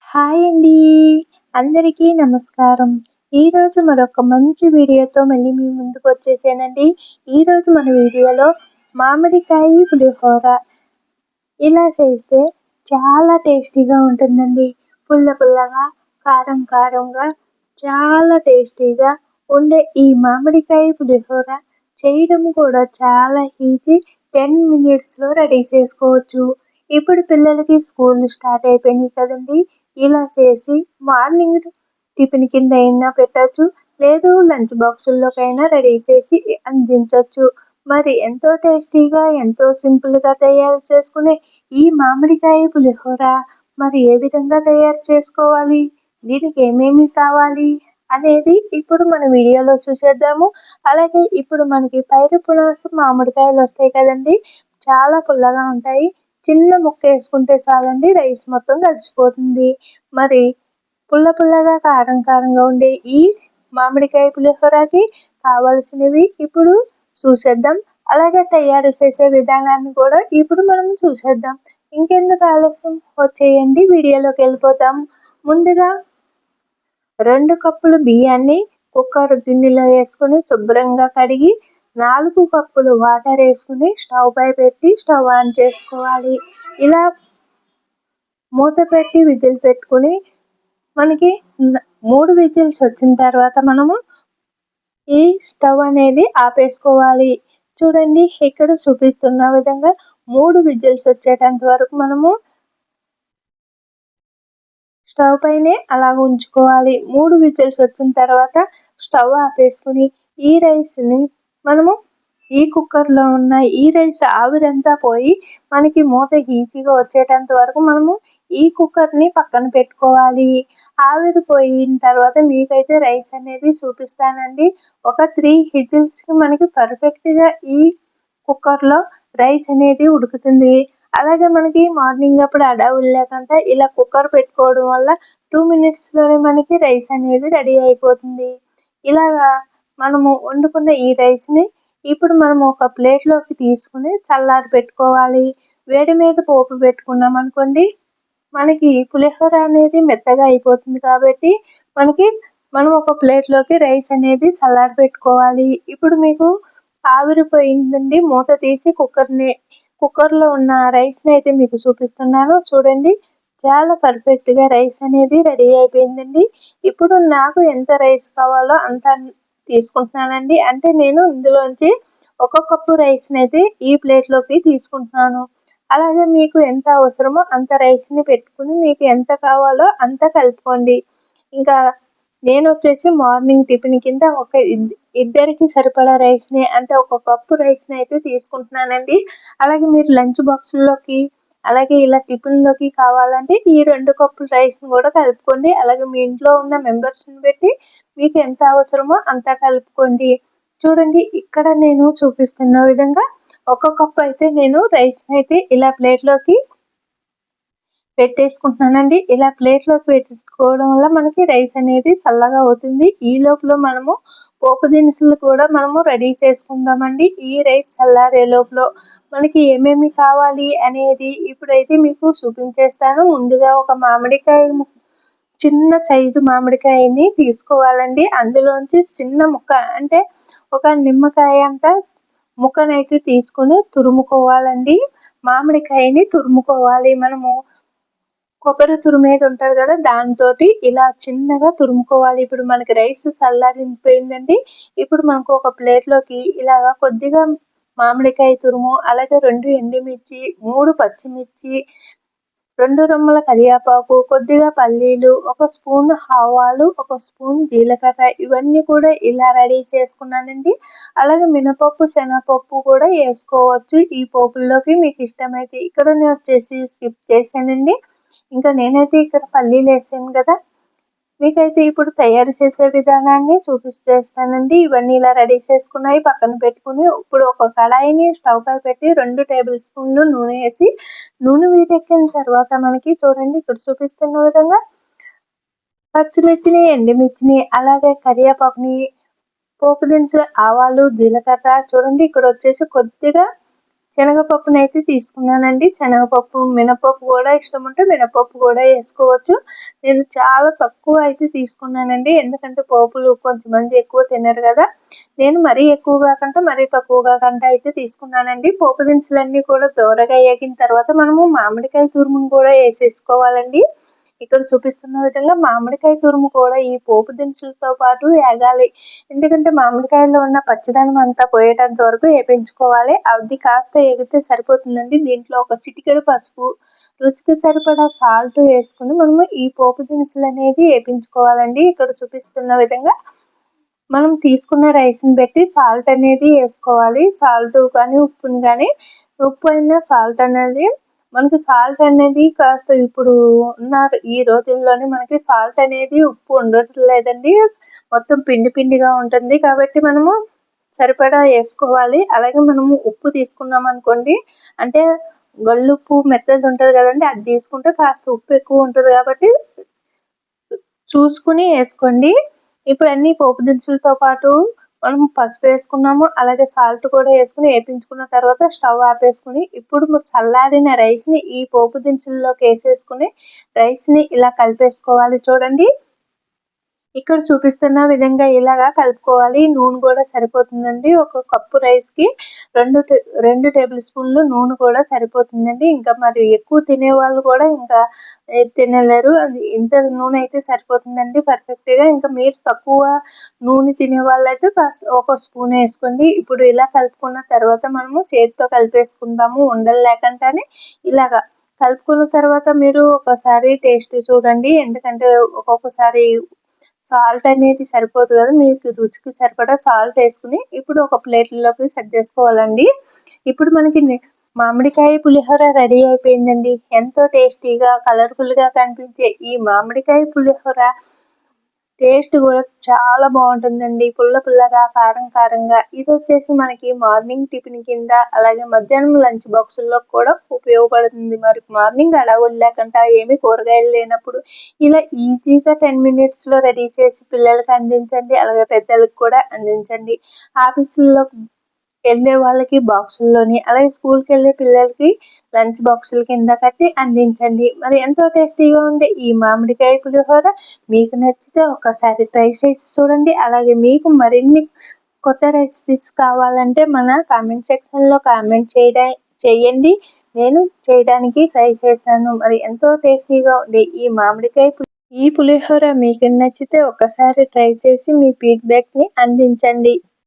Hi అండి. అందరికీ నమస్కారం. ఈరోజు మరొక మంచి వీడియోతో మళ్ళీ మీ ముందుకొచ్చేసానండి. ఈరోజు మన వీడియోలో మామిడికాయ పులిహోర ఇలా చేస్తే చాలా టేస్టీగా ఉంటుందండి. పుల్ల పుల్లగా, కారం కారంగా చాలా టేస్టీగా ఉండే ఈ మామిడికాయ పులిహోర చేయడం కూడా చాలా ఈజీ. 10 మినిట్స్‌లో రెడీ చేసుకోవచ్చు. ఇప్పుడు పిల్లలకి స్కూల్ స్టార్ట్ అయిపోయినాయి కదండీ! ఇలా చేసి మార్నింగ్ టిఫిన్ కింద అయినా పెట్టచ్చు. లేదు లంచ్ బాక్సుల్లోకైనా రెడీ చేసి అందించొచ్చు. మరి ఎంతో టేస్టీగా, ఎంతో సింపుల్‌గా తయారు చేసుకునే ఈ మామిడికాయ పులిహోర మరి ఏ విధంగా తయారు చేసుకోవాలి? దీనికి ఏమేమి కావాలి? అనేది ఇప్పుడు మన వీడియోలో చూసేద్దాము. అలాగే ఇప్పుడు మనకి పైరుపునాసు మామిడికాయలు వస్తాయి కదండీ! చాలా పుల్లగా ఉంటాయి. చిన్న ముక్క వేసుకుంటే చాలండి రైస్ మొత్తం కలిసిపోతుంది. మరి పుల్ల పుల్లగా, కారం కారంగా ఉండే ఈ మామిడికాయ పులిహోరకి కావాల్సినవి ఇప్పుడు చూసేద్దాం. అలాగే తయారు చేసే విధానాన్ని కూడా ఇప్పుడు మనం చూసేద్దాం. ఇంకెందుకు ఆలస్యం, వచ్చేయండి వీడియోలోకి వెళ్ళిపోతాం. ముందుగా 2 కప్పులు బియ్యాన్ని కుక్కర్ గిన్నెలో వేసుకొని శుభ్రంగా కడిగి 4 కప్పులు వాటర్ వేసుకుని స్టవ్ పై పెట్టి స్టవ్ ఆన్ చేసుకోవాలి. ఇలా మూత పెట్టి విజిల్ పెట్టుకుని మనకి 3 విజిల్స్ వచ్చిన తర్వాత మనము ఈ స్టవ్ అనేది ఆపేసుకోవాలి. చూడండి ఇక్కడ చూపిస్తున్న విధంగా 3 విజిల్స్ వచ్చేటంత వరకు మనము స్టవ్ పైనే అలా ఉంచుకోవాలి. 3 విజిల్స్ వచ్చిన తర్వాత స్టవ్ ఆపేసుకుని ఈ రైస్ని మనము ఈ కుక్కర్లో ఉన్న ఈ రైస్ ఆవిరంతా పోయి మనకి మూత ఈజీగా వచ్చేటంత వరకు మనము ఈ కుక్కర్ని పక్కన పెట్టుకోవాలి. ఆవిరి పోయిన తర్వాత మీకైతే రైస్ అనేది చూపిస్తానండి. ఒక 3 విజిల్స్కి మనకి పర్ఫెక్ట్గా ఈ కుక్కర్లో రైస్ అనేది ఉడుకుతుంది. అలాగే మనకి మార్నింగ్ అప్పుడు హడావుడి లేకుండా ఇలా కుక్కర్ పెట్టుకోవడం వల్ల 2 మినిట్స్‌లోనే మనకి రైస్ అనేది రెడీ అయిపోతుంది. ఇలాగా మనము వండుకున్న ఈ రైస్‌ని ఇప్పుడు మనం ఒక ప్లేట్‌లోకి తీసుకుని చల్లారి పెట్టుకోవాలి. వేడి మీద పోపు పెట్టుకున్నాం అనుకోండి, మనకి పులిహోర అనేది మెత్తగా అయిపోతుంది కాబట్టి మనం ఒక ప్లేట్‌లోకి రైస్ అనేది చల్లారి పెట్టుకోవాలి. ఇప్పుడు మీకు ఆవిరిపోయిందండి. మూత తీసి కుక్కర్లో ఉన్న రైస్ని అయితే మీకు చూపిస్తున్నాను చూడండి. చాలా పర్ఫెక్ట్గా రైస్ అనేది రెడీ అయిపోయిందండి. ఇప్పుడు నాకు ఎంత రైస్ కావాలో అంత తీసుకుంటున్నానండి. అంటే నేను ఇందులోంచి ఒక కప్పు రైస్ని అయితే ఈ ప్లేట్లోకి తీసుకుంటున్నాను. అలాగే మీకు ఎంత అవసరమో అంత రైస్ని పెట్టుకుని మీకు ఎంత కావాలో అంత కలుపుకోండి. ఇంకా నేను వచ్చేసి మార్నింగ్ టిఫిన్ కింద ఒక ఇద్దరికి సరిపడా రైస్ని అంటే ఒక కప్పు రైస్ని అయితే తీసుకుంటున్నానండి. అలాగే మీరు లంచ్ బాక్సుల్లోకి అలాగే ఇలా టిఫిన్లోకి కావాలంటే ఈ 2 కప్పుల రైస్ని కూడా కలుపుకోండి. అలాగే మీ ఇంట్లో ఉన్న మెంబర్స్ని బట్టి మీకు ఎంత అవసరమో అంత కలుపుకోండి. చూడండి ఇక్కడ నేను చూపిస్తున్న విధంగా ఒక కప్పు అయితే నేను రైస్ని అయితే ఇలా ప్లేట్లోకి పెట్టేసుకుంటున్నానండి. ఇలా ప్లేట్లోకి పెట్టుకోవడం వల్ల మనకి రైస్ అనేది చల్లగా అవుతుంది. ఈ లోపల మనము పోపు దినుసులు కూడా మనము రెడీ చేసుకుందామండి. ఈ రైస్ చల్లారే లోపల మనకి ఏమేమి కావాలి అనేది ఇప్పుడైతే మీకు చూపించేస్తాను. ముందుగా ఒక చిన్న సైజు మామిడికాయని తీసుకోవాలండి. అందులోంచి చిన్న ముక్క అంటే ఒక నిమ్మకాయ అంత ముక్కనైతే తీసుకుని తురుముకోవాలండి. మామిడికాయని తురుముకోవాలి. మనము కొబ్బరి తురిమేది ఉంటుంది కదా, దాంతోటి ఇలా చిన్నగా తురుముకోవాలి. ఇప్పుడు మనకి రైస్ చల్లారిపోయిందండి. ఇప్పుడు మనకు ఒక ప్లేట్లోకి ఇలాగా కొద్దిగా మామిడికాయ తురుము, అలాగే 2 ఎండుమిర్చి, 3 పచ్చిమిర్చి, 2 రెమ్మల కరివేపాకు, కొద్దిగా పల్లీలు, ఒక స్పూన్ ఆవాలు, ఒక స్పూన్ జీలకర్ర ఇవన్నీ కూడా ఇలా రెడీ చేసుకున్నానండి. అలాగే మినపప్పు, శనగపప్పు కూడా వేసుకోవచ్చు ఈ పోపుల్లోకి మీకు ఇష్టమైతే. ఇక్కడ నేను వచ్చేసి స్కిప్ చేశానండి. ఇంకా నేనైతే ఇక్కడ పల్లీలు వేసాను కదా, మీకైతే ఇప్పుడు తయారు చేసే విధానాన్ని చూపిస్తానండి. ఇవన్నీ ఇలా రెడీ చేసుకున్నాయి పక్కన పెట్టుకుని ఇప్పుడు ఒక కడాయిని స్టవ్ పై పెట్టి 2 టేబుల్ స్పూన్లు నూనె వేసి నూనె వేడెక్కిన తర్వాత మనకి చూడండి ఇక్కడ చూపిస్తున్న విధంగా పచ్చిమిర్చిని, ఎండుమిర్చిని, అలాగే కరివేపాకుని, పోపు దినుసులు, ఆవాలు, జీలకర్ర చూడండి ఇక్కడ వచ్చేసి కొద్దిగా శనగపప్పునైతే తీసుకున్నానండి. శనగపప్పు, మినపప్పు కూడా ఇష్టం ఉంటే మినపప్పు కూడా వేసుకోవచ్చు. నేను చాలా తక్కువ అయితే తీసుకున్నానండి. ఎందుకంటే పోపులు కొంతమంది ఎక్కువ తినరు కదా. నేను మరీ ఎక్కువ కాకుండా మరీ తక్కువ కాకుండా అయితే తీసుకున్నానండి. పోపు దినుసులన్నీ కూడా దోరగా వేగిన తర్వాత మనము మామిడికాయ తురుమును కూడా వేసేసుకోవాలండి. ఇక్కడ చూపిస్తున్న విధంగా మామిడికాయ తురుము కూడా ఈ పోపు దినుసులతో పాటు వేగాలి. ఎందుకంటే మామిడికాయలో ఉన్న పచ్చదనం అంతా పోయేటంత వరకు వేపించుకోవాలి. అది కాస్త ఎగితే సరిపోతుందండి. దీంట్లో ఒక చిటికెడు పసుపు, రుచికి సరిపడా సాల్ట్ వేసుకుని మనము ఈ పోపు దినుసులు అనేది వేపించుకోవాలండి. ఇక్కడ చూపిస్తున్న విధంగా మనం తీసుకున్న రైస్ని బట్టి సాల్ట్ అనేది వేసుకోవాలి. సాల్ట్ కానీ ఉప్పుని కానీ, ఉప్పు అయినా సాల్ట్ అనేది మనకి సాల్ట్ అనేది కాస్త ఇప్పుడు ఉన్న ఈ రోజుల్లోనే మనకి సాల్ట్ అనేది ఉప్పు ఉండట్లేదండి. మొత్తం పిండి పిండిగా ఉంటుంది కాబట్టి మనము సరిపడా వేసుకోవాలి. అలాగే మనము ఉప్పు తీసుకున్నాం అనుకోండి, అంటే గల్లుప్పు మెత్తది ఉంటుంది కదండి, అది తీసుకుంటే కాస్త ఉప్పు ఎక్కువ ఉంటుంది కాబట్టి చూసుకుని వేసుకోండి. ఇప్పుడు అన్ని పోపు దినుసులతో పాటు మనం పసుపు వేసుకున్నాము, అలాగే సాల్ట్ కూడా వేసుకుని వేపించుకున్న తర్వాత స్టవ్ ఆపేసుకుని ఇప్పుడు చల్లారిన రైస్ని ఈ పోపు దినుసుల్లోకి వేసేసుకుని రైస్ని ఇలా కలిపేసుకోవాలి. చూడండి, ఇక్కడ చూపిస్తున్న విధంగా ఇలాగా కలుపుకోవాలి. నూనె కూడా సరిపోతుందండి. ఒక కప్పు రైస్కి 2 టేబుల్ స్పూన్లు నూనె కూడా సరిపోతుందండి. ఇంకా మరి ఎక్కువ తినేవాళ్ళు కూడా ఇంకా తినలేరు. అది ఇంత నూనె అయితే సరిపోతుందండి పర్ఫెక్ట్గా. ఇంకా మీరు తక్కువ నూనె తినే వాళ్ళైతే కాస్త ఒక స్పూన్ వేసుకోండి. ఇప్పుడు ఇలా కలుపుకున్న తర్వాత మనము చేతితో కలిపేసుకుందాము ఉండలు లేకుండానే. ఇలాగా కలుపుకున్న తర్వాత మీరు ఒకసారి టేస్ట్ చూడండి. ఎందుకంటే ఒక్కొక్కసారి సాల్ట్ అనేది సరిపోదు కదా, మీకు రుచికి సరిపడా సాల్ట్ వేసుకుని ఇప్పుడు ఒక ప్లేట్లోకి సర్దేసుకోవాలండి. ఇప్పుడు మనకి మామిడికాయ పులిహోర రెడీ అయిపోయిందండి. ఎంతో టేస్టీగా కలర్ఫుల్గా కనిపించే ఈ మామిడికాయ పులిహోర టేస్ట్ కూడా చాలా బాగుంటుందండి. పుల్లగా కారం కారంగా. ఇది వచ్చేసి మనకి మార్నింగ్ టిఫిన్ కింద, అలాగే మధ్యాహ్నం లంచ్ బాక్సుల్లో కూడా ఉపయోగపడుతుంది. మరి మార్నింగ్ హడావుడి లేకుండా ఏమీ కూరగాయలు లేనప్పుడు ఇలా ఈజీగా 10 మినిట్స్లో రెడీ చేసి పిల్లలకి అందించండి. అలాగే పెద్దలకు కూడా అందించండి. ఆఫీసుల్లో వెళ్ళే వాళ్ళకి బాక్సుల్లోని, అలాగే స్కూల్కి వెళ్ళే పిల్లలకి లంచ్ బాక్సుల కింద కట్టి అందించండి. మరి ఎంతో టేస్టీగా ఉండే ఈ మామిడికాయ పులిహోర మీకు నచ్చితే ఒకసారి ట్రై చేసి చూడండి. అలాగే మీకు మరిన్ని కొత్త రెసిపీస్ కావాలంటే మన కామెంట్ సెక్షన్లో కామెంట్ చేయండి. నేను చేయడానికి ట్రై చేశాను. మరి ఎంతో టేస్టీగా ఉండే ఈ పులిహోర మీకు నచ్చితే ఒకసారి ట్రై చేసి మీ ఫీడ్బ్యాక్ని అందించండి.